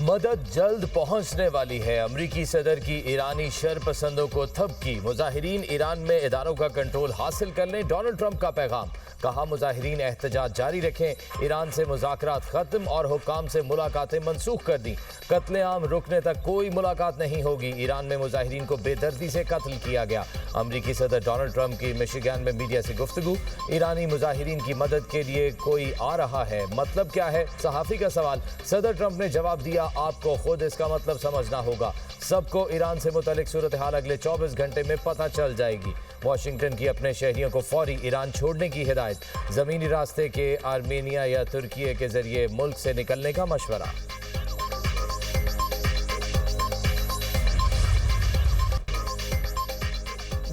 मदद जल्द पहुंचने वाली है। अमरीकी सदर की ईरानी शरपसंदों को थपकी। मुजाहिरीन ईरान में इदारों का कंट्रोल हासिल कर लें, डोनाल्ड ट्रंप का पैगाम। कहा मुजाहिरीन एहतजाज जारी रखें। ईरान से मुज़ाकरात खत्म और हुक्काम से मुलाकातें मनसूख कर दी। कत्लेआम रुकने तक कोई मुलाकात नहीं होगी। ईरान में मुजाहिरीन को बेदर्दी से कत्ल किया गया। अमरीकी सदर डोनाल्ड ट्रंप की मिशिगन में मीडिया से गुफ्तगू। ईरानी मुजाहिरीन की मदद के लिए कोई आ रहा है, मतलब क्या है? सहाफ़ी का सवाल। सदर ट्रंप ने जवाब दिया, आपको खुद इसका मतलब समझना होगा। सबको ईरान से मुतालिक सूरत हाल अगले 24 घंटे में पता चल जाएगी। वाशिंगटन की अपने शहरियों को फौरी ईरान छोड़ने की हिदायत। जमीनी रास्ते के आर्मेनिया या तुर्की के जरिए मुल्क से निकलने का मशवरा।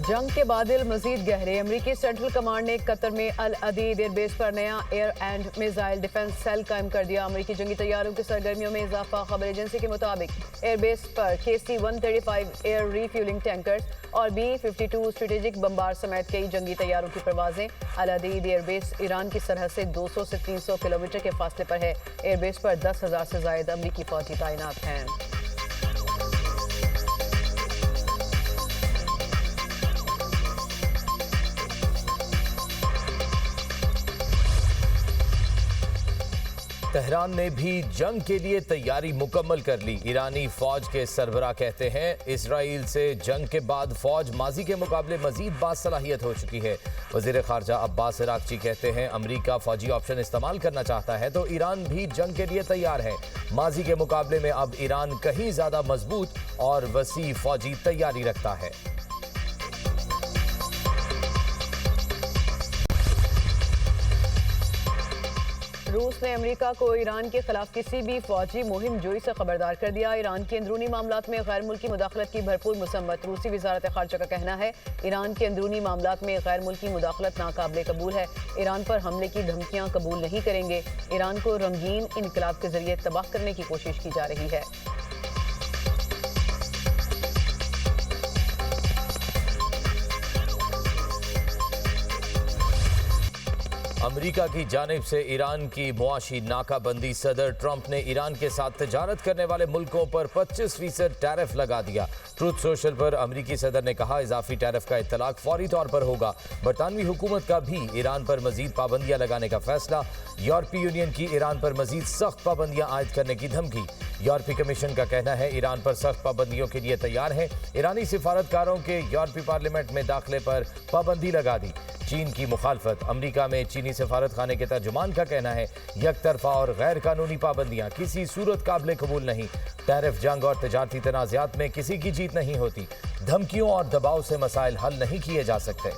जंग के बादल मजीद गहरे। अमरीकी सेंट्रल कमांड ने कतर में अल अदीद एयरबेस पर नया air and missile defence cell कायम कर दिया। अमरीकी जंगी तैयारों की सरगर्मियों में इजाफा। खबर एजेंसी के मुताबिक एयरबेस पर KC-135 एयर रीफ्यूलिंग टैंकर्स और B-52 स्ट्रेटेजिक बम्बार समेत कई जंगी तैयारों की परवाजें। अल अदीद एयरबेस ईरान की सरहद से 200 से 300 किलोमीटर के फासले पर है। एयरबेस पर 10,000 से ज्यादा अमरीकी फौजी तैनात हैं। तेहरान ने भी जंग के लिए तैयारी मुकम्मल कर ली। ईरानी फौज के सरबराह कहते हैं, इसराइल से जंग के बाद फौज माजी के मुकाबले मजीद बासलाहियत हो चुकी है। वजीर खारजा अब्बास इराक्ची कहते हैं, अमरीका फौजी ऑप्शन इस्तेमाल करना चाहता है तो ईरान भी जंग के लिए तैयार है। माजी के मुकाबले में अब ईरान कहीं ज्यादा मजबूत और वसी फौजी तैयारी रखता है। रूस ने अमेरिका को ईरान के खिलाफ किसी भी फौजी मुहिम जोई से खबरदार कर दिया। ईरान के अंदरूनी मामलात में गैर मुल्की मुदाखलत की भरपूर मसम्मत। रूसी वजारत खारजा का कहना है, ईरान के अंदरूनी मामलात में गैर मुल्की मुदाखलत नाकाबिले कबूल है। ईरान पर हमले की धमकियां कबूल नहीं करेंगे। ईरान को रंगीन इनकलाब के जरिए तबाह करने की कोशिश की जा रही है। अमरीका की जानिब से ईरान की मुआशी नाकाबंदी। सदर ट्रंप ने ईरान के साथ तजारत करने वाले मुल्कों पर 25% टैरिफ लगा दिया। ट्रूथ सोशल पर अमरीकी सदर ने कहा, इजाफी टैरिफ का इत्तलाक फौरी तौर पर होगा। बरतानवी हुकूमत का भी ईरान पर मजीद पाबंदियां लगाने का फैसला। यूरोपीय यूनियन की ईरान पर मजीद सख्त पाबंदियां आयद करने की धमकी। यूरोपीय कमीशन का कहना है, ईरान पर सख्त पाबंदियों के लिए तैयार है। ईरानी सिफारतकारों के यूरोपीय पार्लियामेंट में दाखिले पर पाबंदी लगा दी। चीन की मुखालफत। अमरीका में चीनी सफारत खाने के तर्जुमान का कहना है, यकतरफा और गैर कानूनी पाबंदियां किसी सूरत काबिल कबूल नहीं। टैरिफ जंग और तजारती तनाज़ात में किसी की जीत नहीं होती। धमकियों और दबाव से मसाइल हल नहीं किए जा सकते।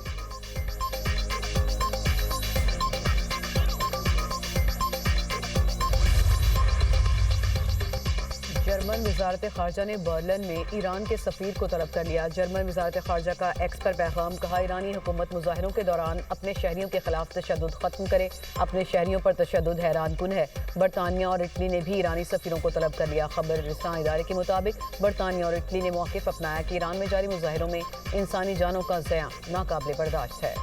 जर्मन वजारत खारजा ने बर्लिन में ईरान के सफीर को तलब कर लिया। जर्मन वजारत खारजा का एक्स पर पैगाम। कहा, ईरानी हुकूमत मुजाहिरों के दौरान अपने शहरियों के खिलाफ तशद्दुद खत्म करे। अपने शहरियों पर तशद्दुद हैरान कुन है। बरतानिया और इटली ने भी ईरानी सफीरों को तलब कर लिया। खबर रिसां इदारे के मुताबिक बरतानिया और इटली ने मौक़िफ़ अपनाया कि ईरान में जारी मुजाहिरों में इंसानी जानों का ज़िया नाकाबिले बर्दाश्त है।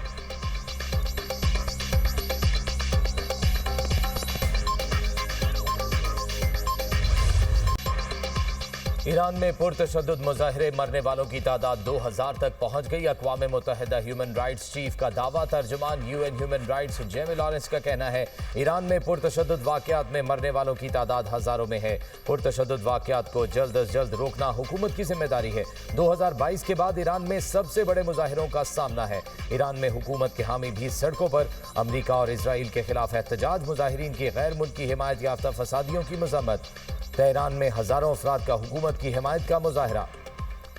ईरान में पुरतशद्दुद मुजाहिरे, मरने वालों की तादाद 2000 तक पहुंच गई। अक़वाम मुत्तहिदा ह्यूमन राइट्स चीफ का दावा। तर्जुमान UN human rights Jamie Lawrence का कहना है, ईरान में पुरतशद्दुद वाक़यात में मरने वालों की तादाद हज़ारों में है। पुरतशद्दुद वाक़यात को जल्द अज जल्द रोकना हुकूमत की जिम्मेदारी है। 2022 के बाद ईरान में सबसे बड़े मुजाहिरों का सामना है। ईरान में हुकूमत के हामी भी सड़कों पर। अमरीका और इसराइल के खिलाफ एहतजाज। मुजाहिरीन की गैर मुल्की हिमायत याफ्ता फसादियों की मजम्मत। तेहरान में हजारों अफराद का हुकूमत की हिमायत का मुजाहरा।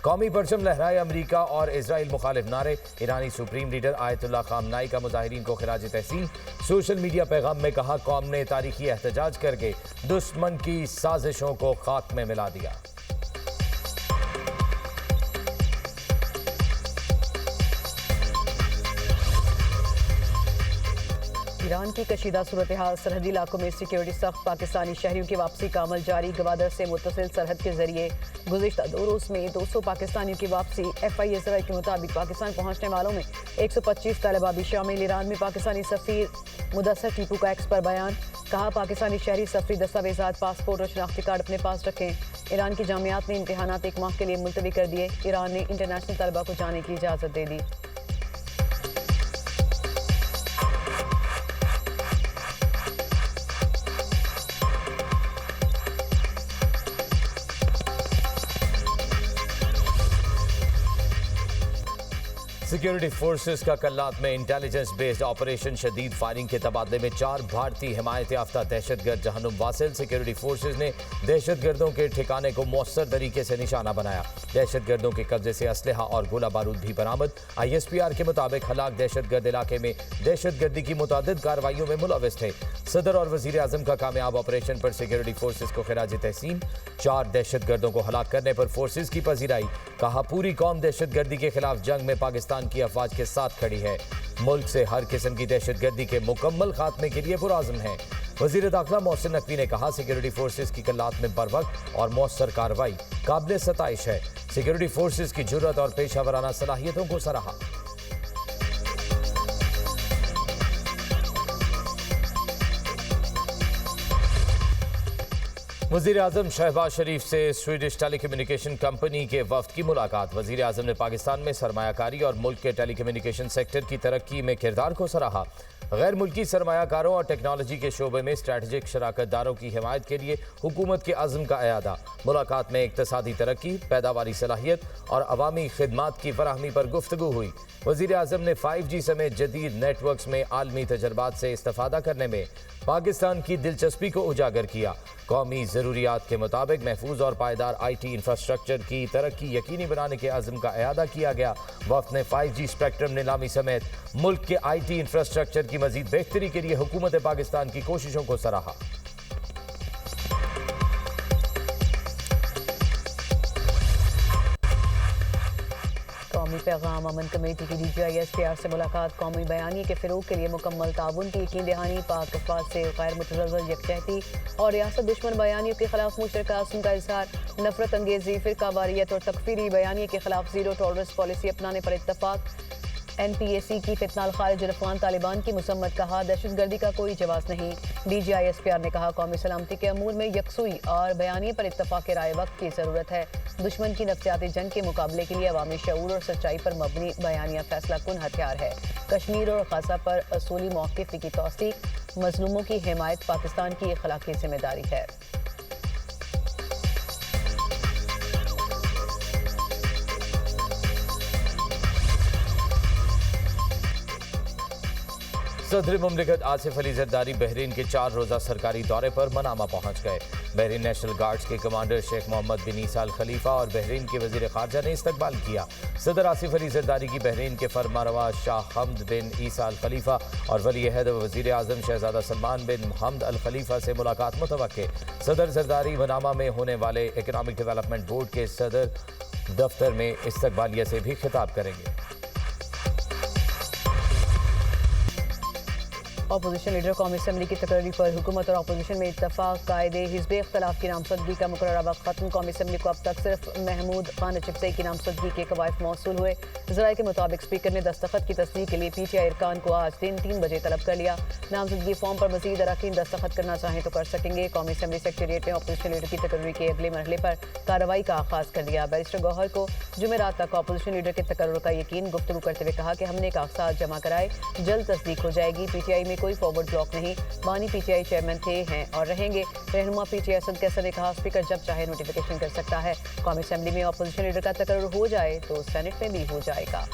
कौमी परचम लहराए अमरीका और इसराइल मुखालिफ नारे। ईरानी सुप्रीम लीडर आयतुल्लाह खामनाई का मुजाहिरीन को खिराज तहसीन। सोशल मीडिया पैगाम में कहा, कौम ने तारीखी एहतजाज करके दुश्मन की साजिशों को खाक में मिला दिया। ईरान की कशीदा सूरत हाल। सरहदी इलाकों में सिक्योरिटी सख्त। पाकिस्तानी शहरियों की वापसी का अमल जारी। गवादर से मुत्तसिल सरहद के जरिए गुज़िश्ता 2 रोज़ में 200 पाकिस्तानियों की वापसी। FI के मुताबिक पाकिस्तान पहुंचने वालों में 125 तलबा भी शामिल। ईरान में पाकिस्तानी सफ़ीर मुदस्सर टीपू का एक्स पर बयान। कहा पाकिस्तानी शहरी सफरी दस्तावेजात, पासपोर्ट और शनाख्ती कार्ड अपने पास रखें। ईरान की जामियात ने इम्तिहानात 1 माह के लिए मुलतवी कर दिए। ईरान ने इंटरनेशनल तलबा को जाने की इजाज़त दे दी। सिक्योरिटी फोर्सेस का कल्लात में इंटेलिजेंस बेस्ड ऑपरेशन शदीद फायरिंग के तबादले में 4 भारतीय हिमायत याफ्ता दहशतगर्द जहन्नुम वासिल। सिक्योरिटी फोर्सेस ने दहशतगर्दों के ठिकाने को मौसर तरीके से निशाना बनाया। दहशतगर्दों के कब्जे से असलहा और गोला बारूद भी बरामद। ISPR के मुताबिक हलाक दहशतगर्द इलाके में दहशतगर्दी की मुतादिद कार्रवाइयों में मुलविस थे। सदर और वजीर आजम का कामयाब ऑपरेशन पर सिक्योरिटी फोर्सेस को खिराज तहसीन। 4 दहशतगर्दों को हलाक करने पर फोर्सेस की पजीराई। कहा पूरी कौम दहशतगर्दी के खिलाफ जंग में पाकिस्तान की अफवाज के साथ खड़ी है। मुल्क से हर किस्म की दहशतगर्दी के मुकम्मल खात्मे के लिए पुरआज़म है। वजीर दाखिला मोहसिन नकवी ने कहा सिक्योरिटी फोर्सेस की कल्लात में बरवक्त और मौसर कार्रवाई काबिल सताइश है। सिक्योरिटी फोर्सेस की जुर्रत और पेशा वराना सलाहियतों को सराहा। वज़ीर आज़म शहबाज शरीफ से स्वीडिश टेलीकम्युनिकेशन कंपनी के वफ्द की मुलाकात। वज़ीर आज़म ने पाकिस्तान में सरमायाकारी और मुल्क के टेलीकम्युनिकेशन सेक्टर की तरक्की में किरदार को सराहा। गैर मुल्की सरमायाकारों और टेक्नोलॉजी के शोबे में स्ट्रैटेजिक शराकतदारों की हिमायत के लिए हुकूमत के अज़्म का अयादा। मुलाकात में इक्तसादी तरक्की, पैदावारी सलाहियत और अवामी खिदमात की फराहमी पर गुफ्तगू हुई। वज़ीर आज़म ने 5G समेत जदीद नेटवर्क्स में आलमी तजर्बात से इस्तेफादा करने में पाकिस्तान की दिलचस्पी को उजागर किया। कौमी ज़रूरियात के मुताबिक महफूज और पायदार IT इंफ्रास्ट्रक्चर की तरक्की यकीनी बनाने के अज़्म का अयादा किया गया। वफ़द ने 5G स्पेक्ट्रम नीलामी समेत मुल्क के IT इंफ्रास्ट्रक्चर की मज़ीद बेहतरी के लिए हुकूमत पाकिस्तान की कोशिशों को सराहा। कौमी पैगाम अमन कमेटी की DGI-SPR से मुलाकात। कौमी बयानी के फ़िरोग के लिए मुकम्मल ताउन की यकीन दहानी। पाक अफवाज से गैर मुतज़लज़ल यकजहती और रियासत दुश्मन बयानियों के खिलाफ मुश्तरका अज़्म का इज़हार। नफरत अंगेज़ी, फ़िरका वारियत और तकफ़ीरी बयानी के खिलाफ ज़ीरो टॉलरेंस पॉलिसी अपनाने पर इत्तफ़ाक़। NPAC की फितनाल खारिज अफ़गान तालिबान की मुसम्मत। कहा दहशतगर्दी का कोई जवाब नहीं। DGI-SPR ने कहा कौमी सलामती के अमूर में यकसुई और बयानी पर इत्तफ़ाक़ राय वक्त की ज़रूरत है। दुश्मन की नफ्सियाती जंग के मुकाबले के लिए अवामी शऊर और सच्चाई पर मबनी बयानिया फैसला कुन हथियार है। कश्मीर और ग़ज़ा पर असूली मौक़िफ़ की तौसीक़, मज़लूमों की हिमायत पाकिस्तान की अखलाकी ज़िम्मेदारी है। सदर मुमलिकत आसिफ अली जरदारी बहरीन के 4 रोज़ा सरकारी दौरे पर मनामा पहुँच गए। बहरीन नेशनल गार्ड्स के कमांडर शेख मोहम्मद बिन ईसा अल खलीफा और बहरीन के वज़ीर ख़ारजा ने इस्तकबाल किया। सदर आसिफ अली जरदारी की बहरीन के फरमारवा शाह हमद बिन ईसा अल खलीफा और वली अहद वज़ीर आज़म शहज़ादा सलमान बिन हमद अल खलीफा से मुलाकात मुतवक्के। सदर जरदारी मनामा में होने वाले इकनॉमिक डेवलपमेंट बोर्ड के सदर दफ्तर में इस्तकबालिया से भी खिताब करेंगे। अपोजिशन लीडर कौमी असम्बली की तकरीर पर हुकूमत और अपोजिशन में इत्तफाक। कायदे हिज़्ब इख्तलाफ की नामजदगी का मुकर्ररा वक्त खत्म। कौमी असम्बली को अब तक सिर्फ महमूद खान चिप्से की नामजदगी के कवायद मौसूल हुए। ज़राए के मुताबिक स्पीकर ने दस्तखत की तस्दीक के लिए PTI अरकान को आज दिन 3 बजे तलब कर लिया। नामजदगी फॉर्म पर मजीद अरकान दस्तखत करना चाहें तो कर सकेंगे। कौमी असम्बली सेक्रेटेरिएट ने अपोजिशन लीडर की तकरीर के अगले मरहले पर कार्रवाई का आगाज़ कर दिया। बैरिस्टर गौहर को जुमेरात तक अपोजिशन लीडर के तकर्रुर का यकीन। गुफ्तगू करते हुए कहा कि हमने कागजात जमा कराए, जल्द तस्दीक हो जाएगी। PTI में कोई फॉरवर्ड ब्लॉक नहीं। बानी PTI चेयरमैन थे, हैं और रहेंगे। रहनुमा PTI असद कैसर ने कहा स्पीकर जब चाहे नोटिफिकेशन कर सकता है। कौमी असेंबली में अपोजिशन लीडर का तकर्रुर हो जाए तो सेनेट में भी हो जाएगा।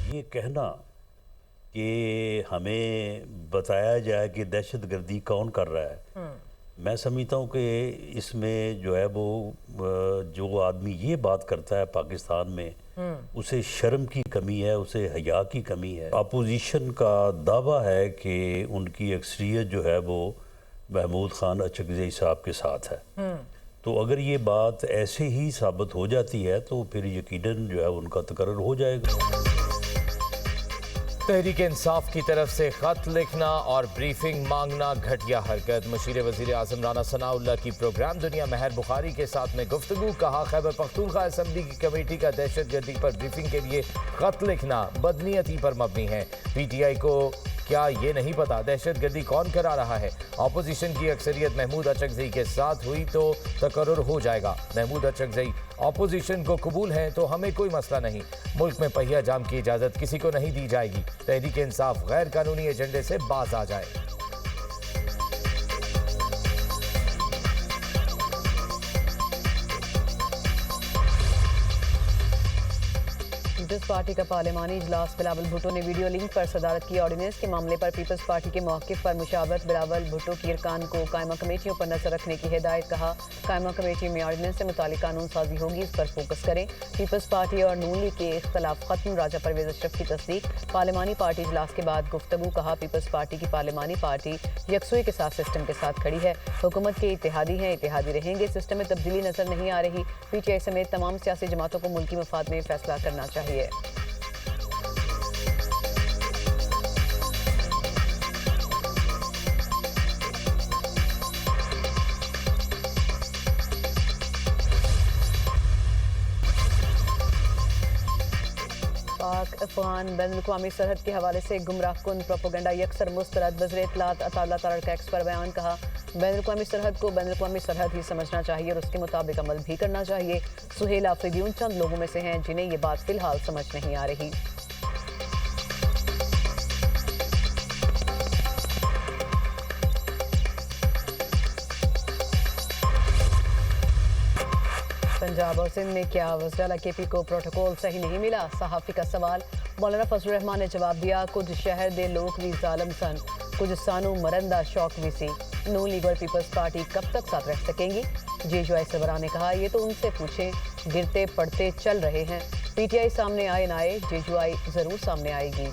ये कहना कि हमें बताया जाए कि दहशतगर्दी कौन कर रहा है, मैं समझता हूँ कि इसमें जो है वो जो आदमी ये बात करता है पाकिस्तान में उसे शर्म की कमी है, उसे हया की कमी है। अपोजिशन का दावा है कि उनकी अक्सरियत जो है वो महमूद खान अचकज़ई साहब के साथ है। तो अगर ये बात ऐसे ही साबित हो जाती है तो फिर यकीनन जो है उनका तकर्रुर हो जाएगा। तहरीक इंसाफ की तरफ से खत लिखना और ब्रीफिंग मांगना घटिया हरकत। मुशीर वजीर आजम राना सनाउल्लाह की प्रोग्राम दुनिया महर बुखारी के साथ में गुफ्तगू। कहा, खैबर पख्तूनख्वा असम्बली की कमेटी का दहशतगर्दी पर ब्रीफिंग के लिए खत लिखना बदनीयती पर मबनी है। PTI को क्या ये नहीं पता दहशतगर्दी कौन करा रहा है? अपोजिशन की अक्सरियत महमूद अचकजई के साथ हुई तो तकर्रुर हो जाएगा। महमूद अचकजई अपोजिशन को कबूल है तो हमें कोई मसला नहीं। मुल्क में पहिया जाम की इजाज़त किसी को नहीं दी जाएगी। तहरीक इंसाफ गैर कानूनी एजेंडे से बाज आ जाए। पीपल्स पार्टी का पार्लिमानी इजलास। बिलावल भुट्टो ने वीडियो लिंक पर सदारत की। ऑर्डिनेंस के मामले पर पीपल्स पार्टी के मौक़िफ़ पर मुशावरत। बिलावल भुट्टो की अरकान को कायमा कमेटियों पर नजर रखने की हिदायत। कहा, कायमा कमेटी में ऑर्डिनेंस से मुतालिक कानून साजी होगी, इस पर फोकस करें। पीपल्स पार्टी और नून लीग के इख्तलाफ खत्म। राजा परवेज अशरफ की तस्दीक। पार्लिमानी पार्टी इजलास के बाद गुफ्तगू। कहा, पीपल्स पार्टी की पार्लिमानी पार्टी यकसुई के साथ सिस्टम के साथ खड़ी है। हुकूमत के इत्तेहादी हैं, इत्तेहादी रहेंगे। सिस्टम में तब्दीली नजर नहीं आ रही। PTI समेत तमाम सियासी जमातों को मुल्की मफाद में फैसला करना चाहिए। पाक अफगान बैनुल-अक़वामी सरहद के हवाले से गुमराहकुन प्रोपेगेंडा यकसर मुस्तरद। वज़ीर इत्तलात अताउल्लाह तारड़ का एक्स पर बयान। कहा, बैनुल-अक़वामी सरहद को बैनुल-अक़वामी सरहद ही समझना चाहिए और उसके मुताबिक अमल भी करना चाहिए। सुहेल आफरीदी उन चंद लोगों में से हैं जिन्हें ये बात फिलहाल समझ नहीं आ रही। पंजाब और सिंध में क्या वज़ीर KP को प्रोटोकॉल सही नहीं मिला? सहाफ़ी का सवाल। मौलाना फजलुर रहमान ने जवाब दिया, कुछ शहर दे लोग भी जालिम सन, कुछ सानू मरंदा शौक भी सी। नून लीग और पीपल्स पार्टी कब तक साथ रह सकेंगी? JUI सरबराह ने कहा, ये तो उनसे पूछें, गिरते पड़ते चल रहे हैं। PTI सामने आए ना आए, JUI जरूर सामने आएगी।